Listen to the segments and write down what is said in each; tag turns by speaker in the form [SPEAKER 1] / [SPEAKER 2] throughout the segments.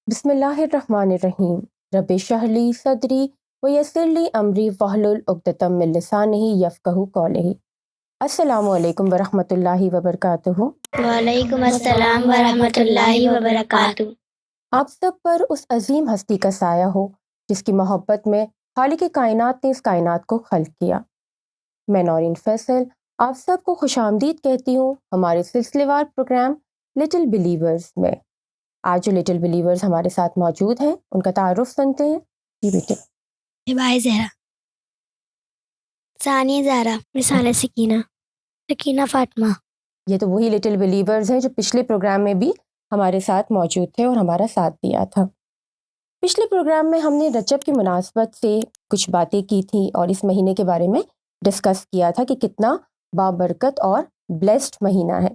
[SPEAKER 1] بسم اللہ الرحمن الرحیم رب اشرح لی صدری ویسر لی امری واحلل عقدۃ من لسانی یفقہوا قولی۔ السلام علیکم ورحمۃ اللہ وبرکاتہ۔
[SPEAKER 2] وعلیکم السلام ورحمۃ اللہ وبرکاتہ۔
[SPEAKER 1] آپ سب پر اس عظیم ہستی کا سایہ ہو جس کی محبت میں خالق کائنات نے اس کائنات کو خلق کیا۔ میں نورین فیصل آپ سب کو خوش آمدید کہتی ہوں ہمارے سلسلے وار پروگرام لٹل بلیورز میں۔ آج جو لٹل بلیورز ہمارے ساتھ موجود ہیں ان کا تعارف سنتے ہیں۔ جی بیٹے۔
[SPEAKER 2] ہبائے زہرا، ثانیہ زہرا، مثال سکینہ، سکینہ فاطمہ۔
[SPEAKER 1] یہ تو وہی لٹل بلیورز ہیں جو پچھلے پروگرام میں بھی ہمارے ساتھ موجود تھے اور ہمارا ساتھ دیا تھا۔ پچھلے پروگرام میں ہم نے رجب کی مناسبت سے کچھ باتیں کی تھیں اور اس مہینے کے بارے میں ڈسکس کیا تھا کہ کتنا بابرکت اور بلیسڈ مہینہ ہے۔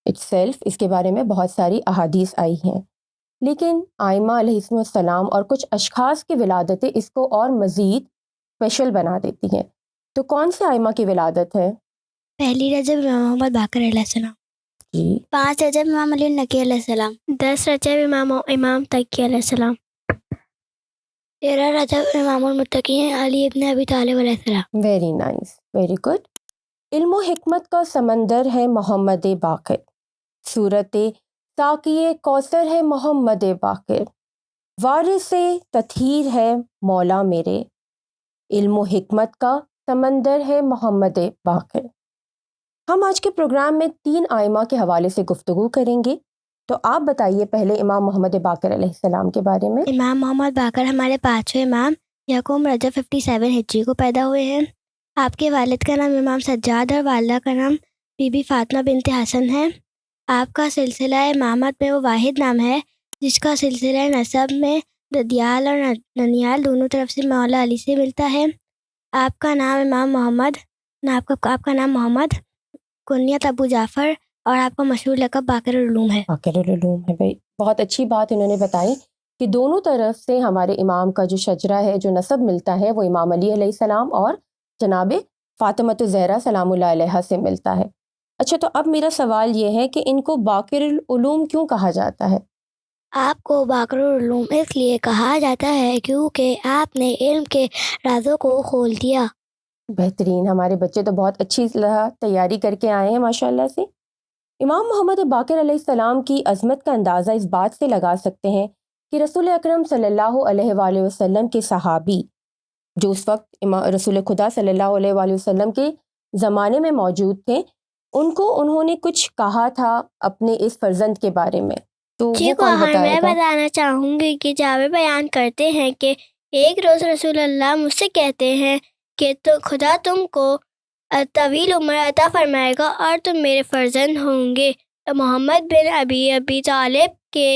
[SPEAKER 1] اس کے بارے میں بہت ساری احادیث آئی ہیں، لیکن آئمہ علیہ السلام اور کچھ اشخاص کی ولادتیں اس کو اور مزید اسپیشل بنا دیتی ہیں۔ تو کون سے آئمہ کی ولادت ہے؟
[SPEAKER 2] پہلی رجب امام محمد باقر علیہ السلام،
[SPEAKER 1] جی
[SPEAKER 2] 5 رجب امام علی النقی علیہ السلام، 10 رجب امام تقی علیہ السلام، 13 رجب امام المتقین علی ابن ابی طالب علیہ السلام۔
[SPEAKER 1] Very nice, very good. علم و حکمت کا سمندر ہے محمد باقر، صورت ساقی کوثر ہے محمد باقر، وارث تطہیر ہے مولا میرے، علم و حکمت کا سمندر ہے محمد باقر۔ ہم آج کے پروگرام میں 3 آئمہ کے حوالے سے گفتگو کریں گے، تو آپ بتائیے پہلے امام محمد باقر علیہ السلام کے بارے میں۔
[SPEAKER 2] امام محمد باقر ہمارے 5ویں امام یکم رجب 57 ہجری کو پیدا ہوئے ہیں۔ آپ کے والد کا نام امام سجاد اور والدہ کا نام بی بی فاطمہ بنت حسن ہے۔ آپ کا سلسلہ امامت میں وہ واحد نام ہے جس کا سلسلہ نسب میں ددیال اور ننیال دونوں طرف سے مولا علی سے ملتا ہے۔ آپ کا نام آپ کا نام محمد، کنیت ابو جعفر، اور آپ کا مشہور لقب باقر العلوم ہے۔
[SPEAKER 1] باقر العلوم ہے بھائی، بہت اچھی بات انہوں نے بتائی کہ دونوں طرف سے ہمارے امام کا جو شجرہ ہے، جو نسب ملتا ہے، وہ امام علی علیہ السلام اور جناب فاطمہ الزہرا سلام اللہ علیہا سے ملتا ہے۔ اچھا، تو اب میرا سوال یہ ہے کہ ان کو باقر العلوم کیوں کہا جاتا ہے؟
[SPEAKER 2] آپ کو باقر العلوم اس لیے کہا جاتا ہے کیونکہ آپ نے علم کے رازوں کو کھول دیا۔
[SPEAKER 1] بہترین، ہمارے بچے تو بہت اچھی تیاری کر کے آئے ہیں ماشاءاللہ سے۔ امام محمد باقر علیہ السلام کی عظمت کا اندازہ اس بات سے لگا سکتے ہیں کہ رسول اکرم صلی اللہ علیہ وآلہ وسلم کے صحابی جو اس وقت رسول خدا صلی اللہ علیہ وآلہ وسلم کے زمانے میں موجود تھے، انہوں نے کچھ کہا تھا اپنے اس فرزند کے بارے میں، تو وہ کون بتائے
[SPEAKER 2] میں
[SPEAKER 1] گا؟
[SPEAKER 2] بتانا چاہوں گی کہ جابر بیان کرتے ہیں کہ ایک روز رسول اللہ مجھ سے کہتے ہیں کہ تو خدا تم کو طویل عمر عطا فرمائے گا اور تم میرے فرزند ہوں گے، محمد بن ابی طالب کے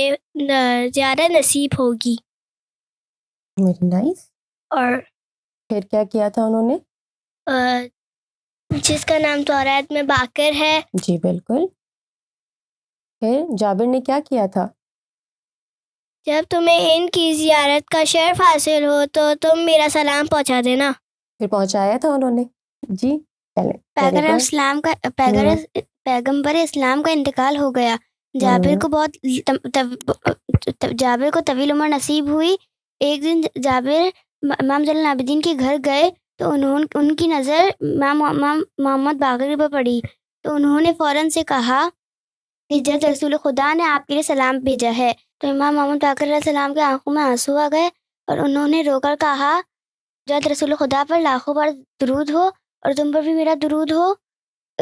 [SPEAKER 2] زیادہ نصیب ہوگی۔
[SPEAKER 1] Very nice.
[SPEAKER 2] اور
[SPEAKER 1] پھر کیا کیا تھا انہوں نے؟
[SPEAKER 2] جس کا نام توریت میں باقر ہے۔
[SPEAKER 1] جی بالکل۔ پھر جابر نے کیا کیا تھا؟
[SPEAKER 2] جب تمہیں ان کی زیارت کا شرف حاصل ہو تو تم میرا سلام پہنچا دینا۔
[SPEAKER 1] پھر پہنچایا تھا انہوں نے؟ جی چلیں۔
[SPEAKER 2] پیغمبر اسلام کا انتقال ہو گیا۔ جابر کو طویل عمر نصیب ہوئی۔ ایک دن جابر امام زین العابدین کے گھر گئے تو ان کی نظر محمد باقر پر پڑی، تو انہوں نے فوراً سے کہا کہ جب رسول خدا نے آپ کے لیے سلام بھیجا ہے، تو امام محمد باقر علیہ السلام کے آنکھوں میں آنسو آ گئے اور انہوں نے رو کر کہا، جب رسول خدا پر لاکھوں بار درود ہو اور تم پر بھی میرا درود ہو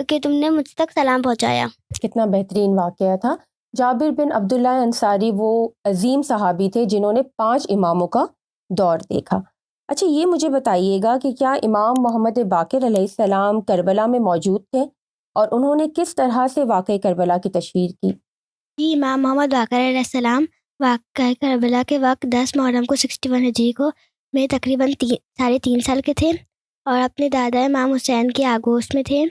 [SPEAKER 2] کہ تم نے مجھ تک سلام پہنچایا۔
[SPEAKER 1] کتنا بہترین واقعہ تھا۔ جابر بن عبداللہ انصاری وہ عظیم صحابی تھے جنہوں نے 5 اماموں کا دور دیکھا۔ اچھا، یہ مجھے بتائیے گا کہ کیا امام محمد باقر علیہ السلام کربلا میں موجود تھے اور انہوں نے کس طرح سے واقعہ کربلا کی تشہیر کی؟
[SPEAKER 2] جی، امام محمد باقر علیہ السلام واقعہ کربلا کے وقت 10 محرم کو 61 ہجری کو میں تقریباً 3.5 سال کے تھے اور اپنے دادا امام حسین کے آگوش میں تھے۔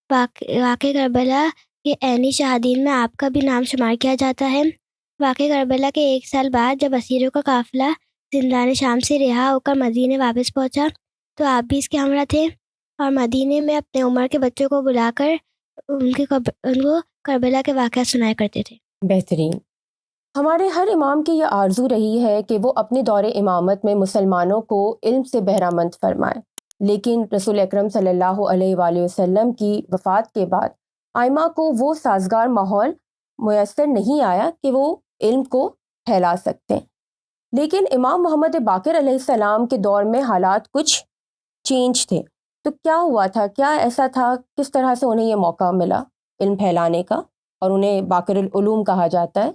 [SPEAKER 2] واقعہ کربلا کے عینی شہادین میں آپ کا بھی نام شمار کیا جاتا ہے۔ واقعہ کربلا کے 1 سال بعد جب اسیروں کا قافلہ زندان شام سے رہا ہو کر مدینے واپس پہنچا تو آپ بھی اس کے ہمراہ تھے اور مدینے میں اپنے عمر کے بچوں کو بلا کر ان کو کربلا کے واقعات سنایا کرتے تھے۔
[SPEAKER 1] بہترین۔ ہمارے ہر امام کی یہ آرزو رہی ہے کہ وہ اپنے دور امامت میں مسلمانوں کو علم سے بہرہ مند فرمائے، لیکن رسول اکرم صلی اللہ علیہ وآلہ وسلم کی وفات کے بعد آئمہ کو وہ سازگار ماحول میسر نہیں آیا کہ وہ علم کو پھیلا سکتے. لیکن امام محمد باقر علیہ السلام کے دور میں حالات کچھ چینج تھے. تو کیا ہوا تھا؟ کیا ایسا تھا؟ کس طرح سے انہیں یہ موقع ملا علم پھیلانے کا، اور انہیں باقر العلوم کہا جاتا ہے؟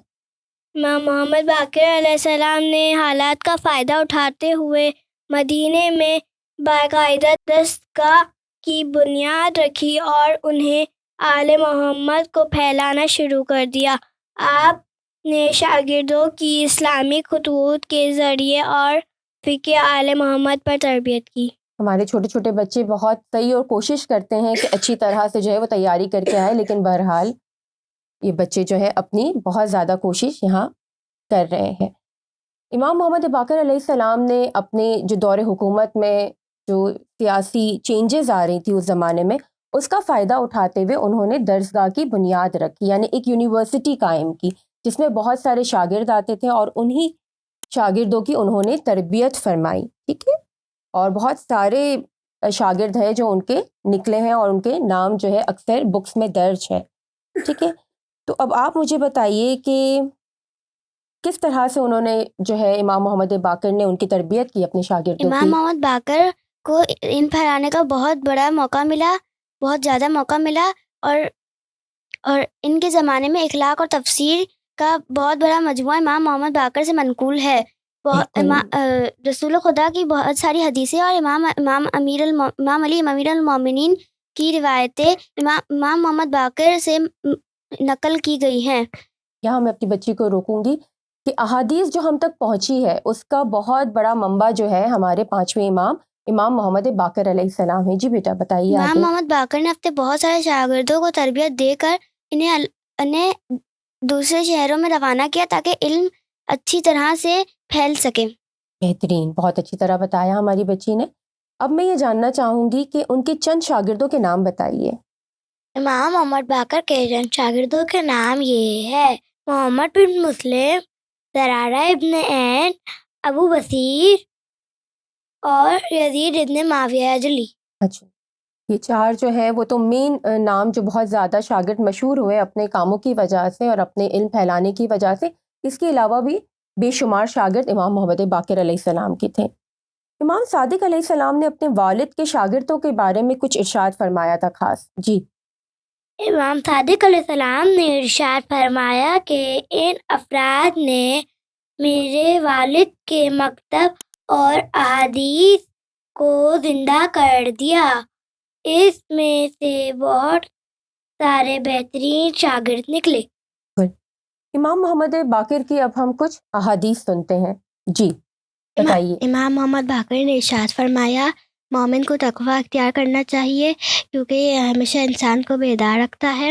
[SPEAKER 2] امام محمد باقر علیہ السلام نے حالات کا فائدہ اٹھاتے ہوئے مدینے میں باقاعدہ دستگاہ کی بنیاد رکھی اور انہیں آل محمد کو پھیلانا شروع کر دیا. آپ نے شاگردوں کی اسلامی خطوط کے ذریعے اور فقہ آل محمد پر تربیت کی.
[SPEAKER 1] ہمارے چھوٹے چھوٹے بچے بہت صحیح اور کوشش کرتے ہیں کہ اچھی طرح سے جو ہے وہ تیاری کر کے آئے، لیکن بہرحال یہ بچے جو ہے اپنی بہت زیادہ کوشش یہاں کر رہے ہیں. امام محمد باقر علیہ السلام نے اپنے جو دور حکومت میں جو سیاسی چینجز آ رہی تھی اس زمانے میں، اس کا فائدہ اٹھاتے ہوئے انہوں نے درسگاہ کی بنیاد رکھی، یعنی ایک یونیورسٹی قائم کی جس میں بہت سارے شاگرد آتے تھے، اور انہی شاگردوں کی انہوں نے تربیت فرمائی. ٹھیک ہے، اور بہت سارے شاگرد ہیں جو ان کے نکلے ہیں، اور ان کے نام جو ہے اکثر بکس میں درج ہے. ٹھیک ہے، تو اب آپ مجھے بتائیے کہ کس طرح سے انہوں نے جو ہے امام محمد باقر نے ان کی تربیت کی اپنے شاگردوں
[SPEAKER 2] امام
[SPEAKER 1] کی.
[SPEAKER 2] محمد باقر کو علم پھیلانے کا بہت بڑا موقع ملا، بہت زیادہ موقع ملا، اور ان کے زمانے میں اخلاق اور تفسیر کا بہت بڑا مجموعہ امام محمد باقر سے منقول ہے. رسول خدا کی بہت ساری حدیثیں اور امام علی امیر المومنین کی روایتیں امام محمد باقر سے نقل کی گئی ہیں.
[SPEAKER 1] یہاں میں اپنی بچی کو روکوں گی کہ احادیث جو ہم تک پہنچی ہے اس کا بہت بڑا منبع جو ہے ہمارے پانچویں امام محمد باقر علیہ السلام ہے. جی بیٹا بتائیے
[SPEAKER 2] امام
[SPEAKER 1] آگے.
[SPEAKER 2] محمد باقر نے اپنے بہت سارے شاگردوں کو تربیت دے کر انہیں دوسرے شہروں میں روانہ کیا تاکہ علم اچھی طرح سے پھیل سکے.
[SPEAKER 1] بہترین، بہت اچھی طرح بتایا ہماری بچی نے. اب میں یہ جاننا چاہوں گی کہ ان کے چند شاگردوں کے نام بتائیے.
[SPEAKER 2] امام محمد باقر کے چند شاگردوں کے نام یہ ہے: محمد بن مسلم، زرارہ ابن عین، ابو بصیر اور یزید ابن معاویہ اجلی.
[SPEAKER 1] اچھا، یہ چار جو ہے وہ تو مین نام جو بہت زیادہ شاگرد مشہور ہوئے اپنے کاموں کی وجہ سے اور اپنے علم پھیلانے کی وجہ سے. اس کے علاوہ بھی بے شمار شاگرد امام محمد باقر علیہ السلام کے تھے. امام صادق علیہ السلام نے اپنے والد کے شاگردوں کے بارے میں کچھ ارشاد فرمایا تھا خاص. جی.
[SPEAKER 2] امام صادق علیہ السلام نے ارشاد فرمایا کہ ان افراد نے میرے والد کے مکتب اور احادیث کو زندہ کر دیا. اس میں سے بہت سارے بہترین شاگرد نکلے.
[SPEAKER 1] امام محمد باقر کی اب ہم کچھ احادیث سنتے ہیں. جی بتائیے.
[SPEAKER 2] امام محمد باقر نے ارشاد فرمایا: مومن کو تقویٰ اختیار کرنا چاہیے کیونکہ یہ ہمیشہ انسان کو بیدار رکھتا ہے.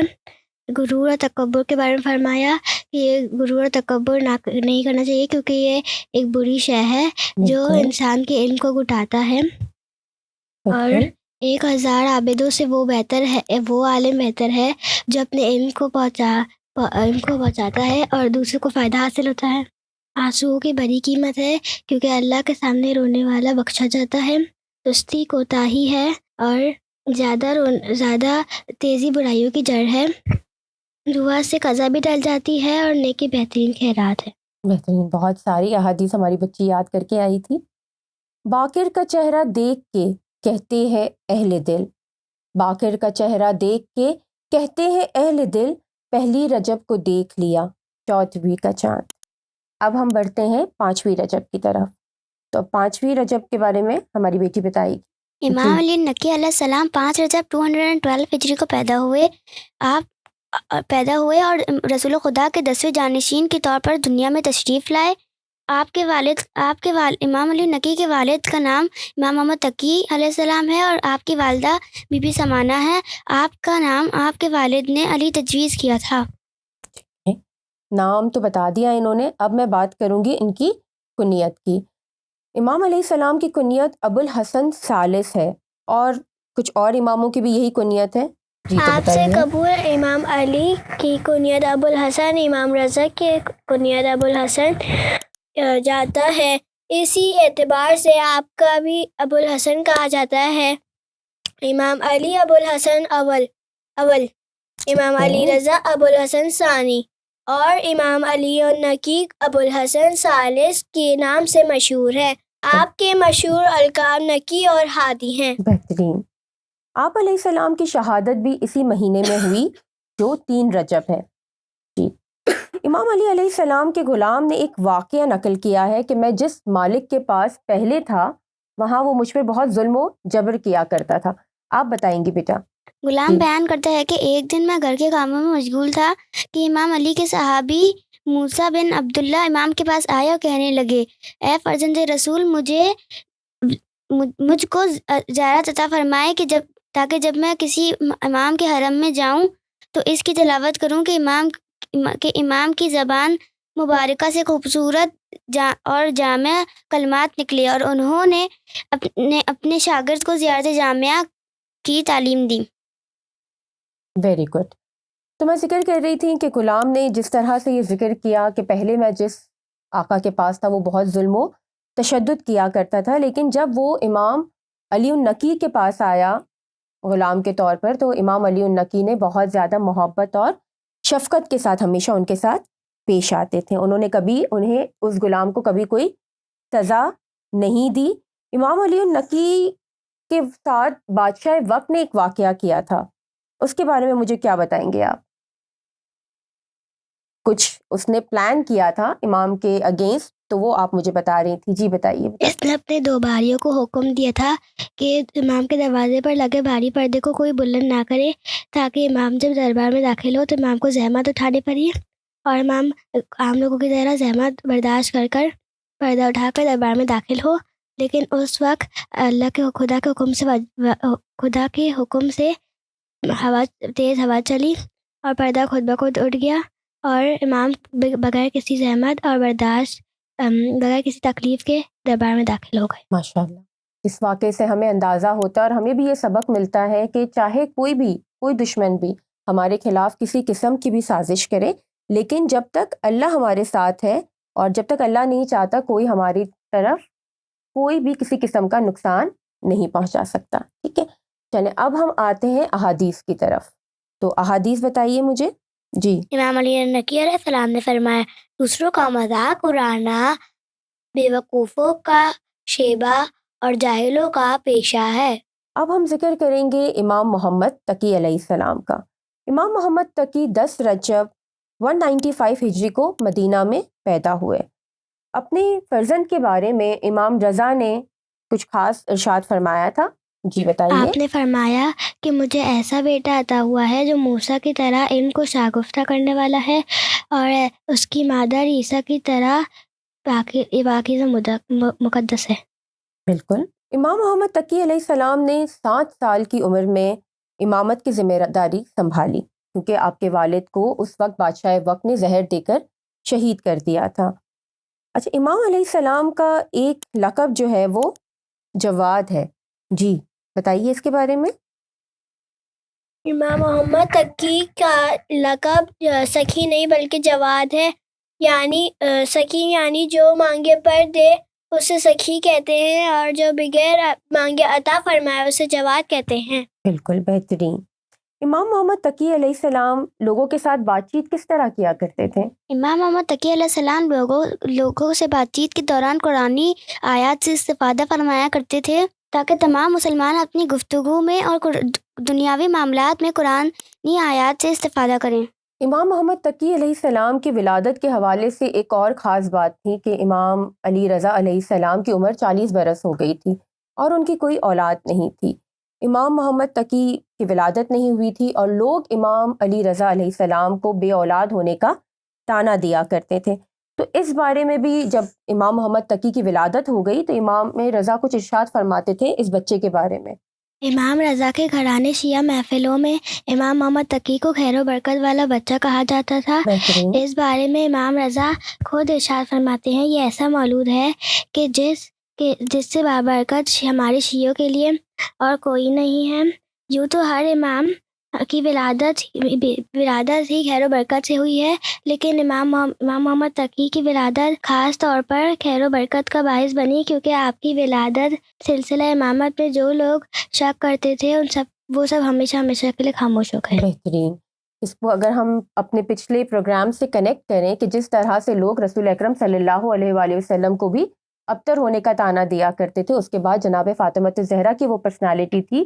[SPEAKER 2] غرور اور تکبر کے بارے میں فرمایا کہ یہ غرور اور تکبر نہیں کرنا چاہیے کیونکہ یہ ایک بری شے ہے جو انسان کے علم کو گھٹاتا ہے. اور 1000 عابدوں سے وہ عالم بہتر ہے جو اپنے علم کو پہنچاتا ہے اور دوسروں کو فائدہ حاصل ہوتا ہے. آنسوؤں کی بڑی قیمت ہے کیونکہ اللہ کے سامنے رونے والا بخشا جاتا ہے. سستی کوتاہی ہے اور زیادہ تیزی برائیوں کی جڑ ہے. دعا سے قضا بھی ٹل جاتی ہے اور نیکی بہترین خیرات ہے.
[SPEAKER 1] بہترین، بہت ساری احادیث ہماری بچی یاد کر کے آئی تھی. باقر کا چہرہ دیکھ کے کہتے ہیں اہل دل، باقر کا چہرہ دیکھ کے کہتے ہیں اہل دل، پہلی رجب کو دیکھ لیا چوتھویں کا چاند. اب ہم بڑھتے ہیں 5ویں رجب کی طرف. تو 5ویں رجب کے بارے میں ہماری بیٹی بتائے گی.
[SPEAKER 2] امام علی نقی علیہ السلام 5 رجب 212 ہجری کو پیدا ہوئے. آپ پیدا ہوئے اور رسول خدا کے 10ویں جانشین کے طور پر دنیا میں تشریف لائے. آپ کے والد امام علی نقی کے والد کا نام امام محمد تقی علیہ السلام ہے اور آپ کی والدہ بی بی سمانہ ہے. آپ کا نام آپ کے والد نے علی تجویز کیا تھا.
[SPEAKER 1] نام تو بتا دیا انہوں نے. اب میں بات کروں گی ان کی کنیت کی. امام علیہ السلام کی کنیت ابو الحسن ثالث ہے، اور کچھ اور اماموں کی بھی یہی کنیت ہے. جی تو
[SPEAKER 2] آپ سے
[SPEAKER 1] بتائیے.
[SPEAKER 2] قبول امام علی کی کنیت ابو الحسن، امام رضا کی کنیت ابو الحسن جاتا ہے. اسی اعتبار سے آپ کا بھی ابو الحسن کہا جاتا ہے. امام علی ابو الحسن اول، امام علی رضا ابو الحسن ثانی اور امام علی النقی ابو الحسن ثالث کے نام سے مشہور ہے. آپ کے مشہور القاب نقی اور ہادی ہیں.
[SPEAKER 1] بہترین. آپ علیہ السلام کی شہادت بھی اسی مہینے میں ہوئی جو 3 رجب ہے. جی. امام علی علیہ السلام کے غلام نے ایک واقعہ نقل کیا ہے کہ میں جس مالک کے پاس پہلے تھا وہاں وہ مجھ پہ بہت ظلم و جبر کیا کرتا تھا. آپ بتائیں گی بیٹا.
[SPEAKER 2] غلام بیان کرتا ہے کہ ایک دن میں گھر کے کاموں میں مشغول تھا کہ امام علی کے صحابی موسیٰ بن عبداللہ امام کے پاس آئے اور کہنے لگے، اے فرزند رسول، مجھ کو زیارت عطا فرمائے تاکہ جب میں کسی امام کے حرم میں جاؤں تو اس کی تلاوت کروں کہ امام کی زبان مبارکہ سے خوبصورت اور جامع کلمات نکلے. اور انہوں نے اپنے شاگرد کو زیارت جامعہ کی تعلیم دی.
[SPEAKER 1] Very good. تو میں ذکر کر رہی تھی کہ غلام نے جس طرح سے یہ ذکر کیا کہ پہلے میں جس آقا کے پاس تھا وہ بہت ظلم و تشدد کیا کرتا تھا، لیکن جب وہ امام علی النقی کے پاس آیا غلام کے طور پر تو امام علی النقی نے بہت زیادہ محبت اور شفقت کے ساتھ ہمیشہ ان کے ساتھ پیش آتے تھے. انہوں نے کبھی اس غلام کو کبھی کوئی سزا نہیں دی. امام علی النقی کے ساتھ بادشاہ وقت نے ایک واقعہ کیا تھا، اس کے بارے میں مجھے کیا بتائیں گے آپ؟ کچھ اس نے پلان کیا تھا امام کے اگینسٹ، تو وہ آپ مجھے بتا رہی تھی. جی بتائیے.
[SPEAKER 2] اس نے اپنے 2 بھائیوں کو حکم دیا تھا کہ امام کے دروازے پر لگے بھاری پردے کو کوئی بلند نہ کرے تاکہ امام جب دربار میں داخل ہو تو امام کو زحمت اٹھانی پڑی اور امام عام لوگوں کی طرح زحمت برداشت کر پردہ اٹھا کر دربار میں داخل ہو. لیکن اس وقت خدا کے حکم سے تیز ہوا چلی اور پردہ خود بخود اٹھ گیا اور امام بغیر کسی زحمت اور بغیر کسی تکلیف کے دربار میں داخل ہو گئے.
[SPEAKER 1] ماشاءاللہ. اس واقعے سے ہمیں اندازہ ہوتا ہے اور ہمیں بھی یہ سبق ملتا ہے کہ چاہے کوئی دشمن بھی ہمارے خلاف کسی قسم کی بھی سازش کرے، لیکن جب تک اللہ ہمارے ساتھ ہے اور جب تک اللہ نہیں چاہتا کوئی ہماری طرف کوئی بھی کسی قسم کا نقصان نہیں پہنچا سکتا. ٹھیک ہے. چلیں اب ہم آتے ہیں احادیث کی طرف. تو احادیث بتائیے مجھے. جی.
[SPEAKER 2] امام علی النقی علیہ السلام نے فرمایا، دوسروں کا مذاق اڑانا بے وقوفوں کا شیبہ اور جاہلوں کا پیشہ ہے.
[SPEAKER 1] اب ہم ذکر کریں گے امام محمد تقی علیہ السلام کا. امام محمد تقی 10 رجب 195 ہجری کو مدینہ میں پیدا ہوئے. اپنے فرزند کے بارے میں امام رضا نے کچھ خاص ارشاد فرمایا تھا. جی بتائیے.
[SPEAKER 2] آپ نے فرمایا کہ مجھے ایسا بیٹا عطا ہوا ہے جو موسیٰ کی طرح علم کو شاگفتہ کرنے والا ہے اور اس کی مادر عیسیٰ کی طرح پاکیزہ مقدس ہے.
[SPEAKER 1] بالکل. امام محمد تقی علیہ السلام نے 7 سال کی عمر میں امامت کی ذمہ داری سنبھالی کیونکہ آپ کے والد کو اس وقت بادشاہ وقت نے زہر دے کر شہید کر دیا تھا. اچھا، امام علیہ السلام کا ایک لقب جو ہے وہ جواد ہے. جی بتائیے اس کے بارے میں.
[SPEAKER 2] امام محمد تقی کا لقب سخی نہیں بلکہ جواد ہے، یعنی سخی یعنی جو مانگے پر دے اسے سخی کہتے ہیں اور جو بغیر مانگے عطا فرمائے اسے جواد کہتے ہیں.
[SPEAKER 1] بالکل بہترین. امام محمد تقی علیہ السلام لوگوں کے ساتھ بات چیت کس طرح کیا کرتے تھے؟
[SPEAKER 2] امام محمد تقی علیہ السلام لوگوں سے بات چیت کے دوران قرآنی آیات سے استفادہ فرمایا کرتے تھے تاکہ تمام مسلمان اپنی گفتگو میں اور دنیاوی معاملات میں قرآنی آیات سے استفادہ کریں.
[SPEAKER 1] امام محمد تقی علیہ السلام کی ولادت کے حوالے سے ایک اور خاص بات تھی کہ امام علی رضا علیہ السلام کی عمر 40 برس ہو گئی تھی اور ان کی کوئی اولاد نہیں تھی. امام محمد تقی کی ولادت نہیں ہوئی تھی اور لوگ امام علی رضا علیہ السلام کو بے اولاد ہونے کا طعنہ دیا کرتے تھے. تو اس بارے میں بھی جب امام محمد تقی کی ولادت ہو گئی تو امام رضا کچھ ارشاد فرماتے تھے اس بچے کے بارے میں.
[SPEAKER 2] امام رضا کے گھرانے شیعہ محفلوں میں امام محمد تقی کو خیر و برکت والا بچہ کہا جاتا تھا. اس بارے میں امام رضا خود ارشاد فرماتے ہیں، یہ ایسا مولود ہے کہ جس سے بابرکت ہمارے شیعوں کے لیے اور کوئی نہیں ہے. یوں تو ہر امام کی ولادت ہی خیر و برکت سے ہوئی ہے، لیکن امام محمد تقی کی ولادت خاص طور پر خیر و برکت کا باعث بنی، کیونکہ آپ کی ولادت سلسلہ امامت میں جو لوگ شک کرتے تھے وہ سب ہمیشہ ہمیشہ کے لیے خاموش ہو گئے۔
[SPEAKER 1] بہترین۔ اس کو اگر ہم اپنے پچھلے پروگرام سے کنیکٹ کریں کہ جس طرح سے لوگ رسول اکرم صلی اللہ علیہ وآلہ وسلم کو بھی ابتر ہونے کا طعنہ دیا کرتے تھے، اس کے بعد جناب فاطمہ الزہرا کی وہ پرسنالٹی تھی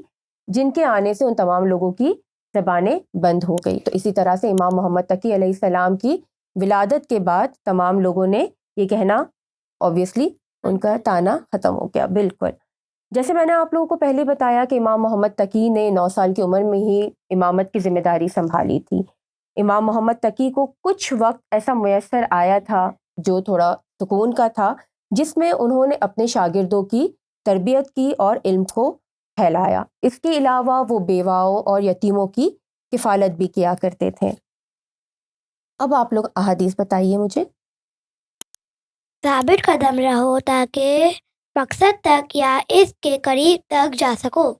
[SPEAKER 1] جن کے آنے سے ان تمام لوگوں کی زبانیں بند ہو گئی۔ تو اسی طرح سے امام محمد تقی علیہ السلام کی ولادت کے بعد تمام لوگوں نے یہ کہنا اوبویسلی ان کا طعنہ ختم ہو گیا۔ بالکل، جیسے میں نے آپ لوگوں کو پہلے بتایا کہ امام محمد تقی نے 9 سال کی عمر میں ہی امامت کی ذمہ داری سنبھالی تھی۔ امام محمد تقی کو کچھ وقت ایسا میسر آیا تھا جو تھوڑا سکون کا تھا، جس میں انہوں نے اپنے شاگردوں کی تربیت کی اور علم کو پھیلایا۔ اس کے علاوہ وہ بیواؤں اور یتیموں کی کفالت بھی کیا کرتے تھے۔ اب آپ لوگ احادیث بتائیے مجھے۔
[SPEAKER 2] ثابت قدم رہو تاکہ مقصد تک یا اس کے قریب تک جا سکو۔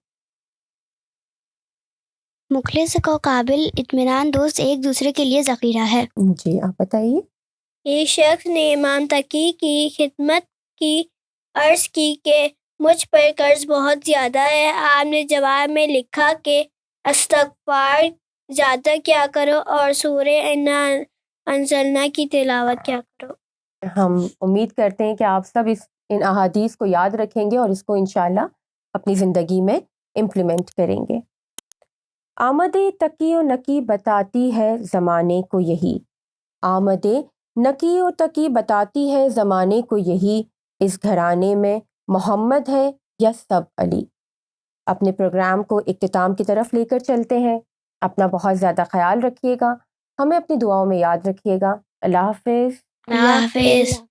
[SPEAKER 2] مخلص کو قابل اطمینان دوست ایک دوسرے کے لیے ذخیرہ ہے۔
[SPEAKER 1] جی آپ بتائیے۔
[SPEAKER 2] ایک شخص نے امام تقی کی خدمت کی عرض کی کہ مجھ پر قرض بہت زیادہ ہے۔ آپ نے جواب میں لکھا کہ استغفار زیادہ کیا کرو اور سورہ انا انزلنا کی تلاوت کیا کرو۔
[SPEAKER 1] ہم امید کرتے ہیں کہ آپ سب ان احادیث کو یاد رکھیں گے اور اس کو انشاءاللہ اپنی زندگی میں امپلیمنٹ کریں گے۔ آمد تقی و نقی بتاتی ہے زمانے کو یہی، آمد نقی و تقی بتاتی ہے زمانے کو یہی، اس گھرانے میں محمد ہے یا سب علی۔ اپنے پروگرام کو اختتام کی طرف لے کر چلتے ہیں۔ اپنا بہت زیادہ خیال رکھیے گا، ہمیں اپنی دعاؤں میں یاد رکھیے گا۔ اللہ حافظ۔
[SPEAKER 2] اللہ حافظ۔